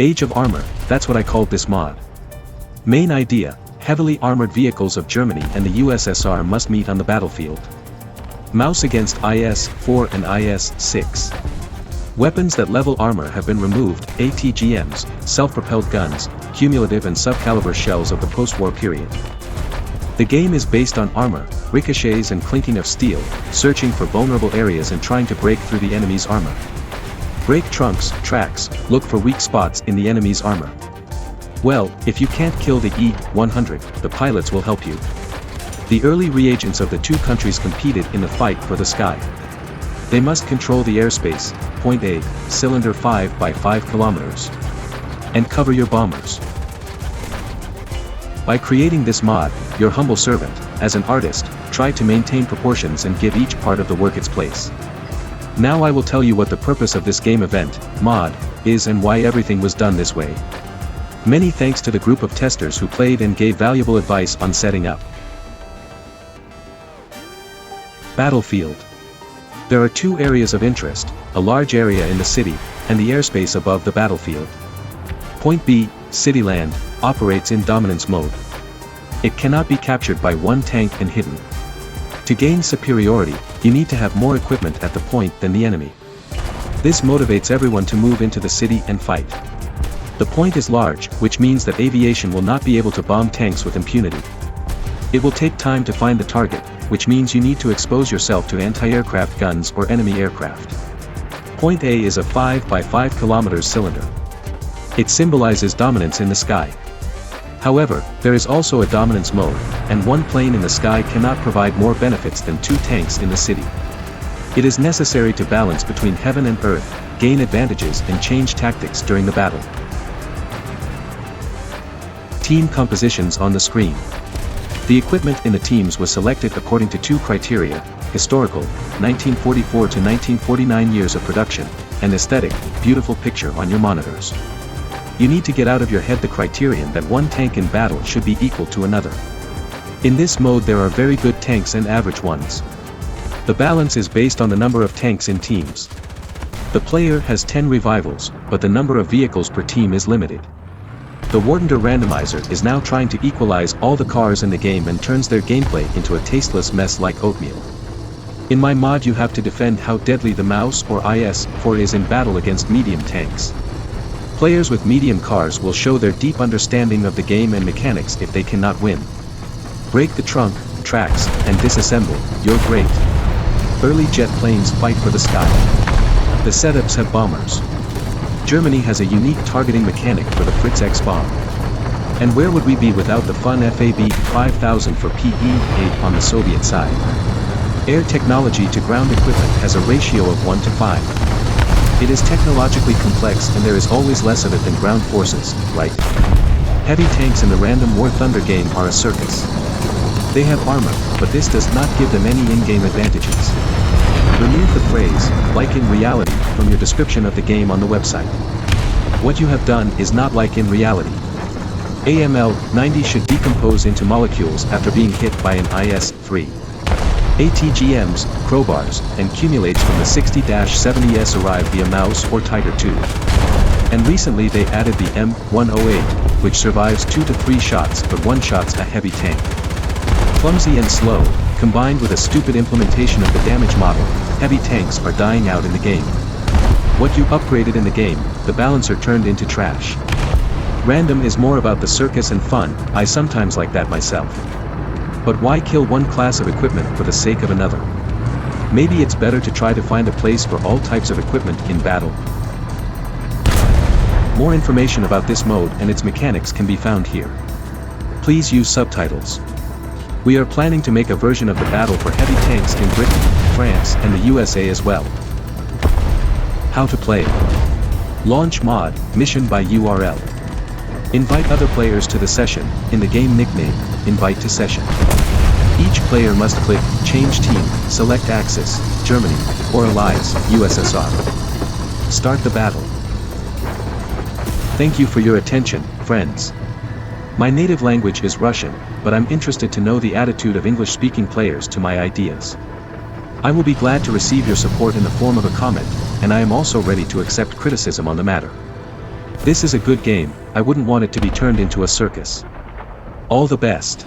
Age of Armor, that's what I called this mod. Main idea, heavily armored vehicles of Germany and the USSR must meet on the battlefield. Mouse against IS-4 and IS-6. Weapons that level armor have been removed, ATGMs, self-propelled guns, cumulative and subcaliber shells of the post-war period. The game is based on armor, ricochets and clinking of steel, searching for vulnerable areas and trying to break through the enemy's armor. Break trunks, tracks, look for weak spots in the enemy's armor. Well, if you can't kill the E-100, the pilots will help you. The early reagents of the two countries competed in the fight for the sky. They must control the airspace, point A, cylinder 5 by 5 kilometers. And cover your bombers. By creating this mod, your humble servant, as an artist, tried to maintain proportions and give each part of the work its place. Now I will tell you what the purpose of this game event, mod, is and why everything was done this way. Many thanks to the group of testers who played and gave valuable advice on setting up. Battlefield. There are two areas of interest, a large area in the city, and the airspace above the battlefield. Point B, Cityland, operates in dominance mode. It cannot be captured by one tank and hidden. To gain superiority, you need to have more equipment at the point than the enemy. This motivates everyone to move into the city and fight. The point is large, which means that aviation will not be able to bomb tanks with impunity. It will take time to find the target, which means you need to expose yourself to anti-aircraft guns or enemy aircraft. Point A is a 5 by 5 kilometers cylinder. It symbolizes dominance in the sky. However, there is also a dominance mode, and one plane in the sky cannot provide more benefits than two tanks in the city. It is necessary to balance between heaven and earth, gain advantages and change tactics during the battle. Team compositions on the screen. The equipment in the teams was selected according to two criteria, historical, 1944 to 1949 years of production, and aesthetic, beautiful picture on your monitors. You need to get out of your head the criterion that one tank in battle should be equal to another. In this mode there are very good tanks and average ones. The balance is based on the number of tanks in teams. The player has 10 revivals, but the number of vehicles per team is limited. The Wardender randomizer is now trying to equalize all the cars in the game and turns their gameplay into a tasteless mess like oatmeal. In my mod you have to defend how deadly the Mouse or IS-4 is in battle against medium tanks. Players with medium cars will show their deep understanding of the game and mechanics if they cannot win. Break the trunk, tracks, and disassemble, you're great. Early jet planes fight for the sky. The setups have bombers. Germany has a unique targeting mechanic for the Fritz X bomb. And where would we be without the fun FAB 5000 for PE-8 on the Soviet side? Air technology to ground equipment has a ratio of 1 to 5. It is technologically complex and there is always less of it than ground forces, right? Heavy tanks in the Random War Thunder game are a circus. They have armor, but this does not give them any in-game advantages. Remove the phrase, like in reality, from your description of the game on the website. What you have done is not like in reality. AML-90 should decompose into molecules after being hit by an IS-3. ATGMs, crowbars, and cumulates from the 60-70s arrive via Mouse or Tiger II. And recently they added the M108, which survives 2 to 3 shots but one-shots a heavy tank. Clumsy and slow, combined with a stupid implementation of the damage model, heavy tanks are dying out in the game. What you upgraded in the game, the balancer turned into trash. Random is more about the circus and fun, I sometimes like that myself. But why kill one class of equipment for the sake of another? Maybe it's better to try to find a place for all types of equipment in battle. More information about this mode and its mechanics can be found here. Please use subtitles. We are planning to make a version of the battle for heavy tanks in Britain, France, and the USA as well. How to play. Launch mod, mission by URL. Invite other players to the session, in the game nickname, invite to session. Each player must click, change team, select Axis, Germany, or Allies, USSR. Start the battle. Thank you for your attention, friends. My native language is Russian, but I'm interested to know the attitude of English-speaking players to my ideas. I will be glad to receive your support in the form of a comment, and I am also ready to accept criticism on the matter. This is a good game, I wouldn't want it to be turned into a circus. All the best.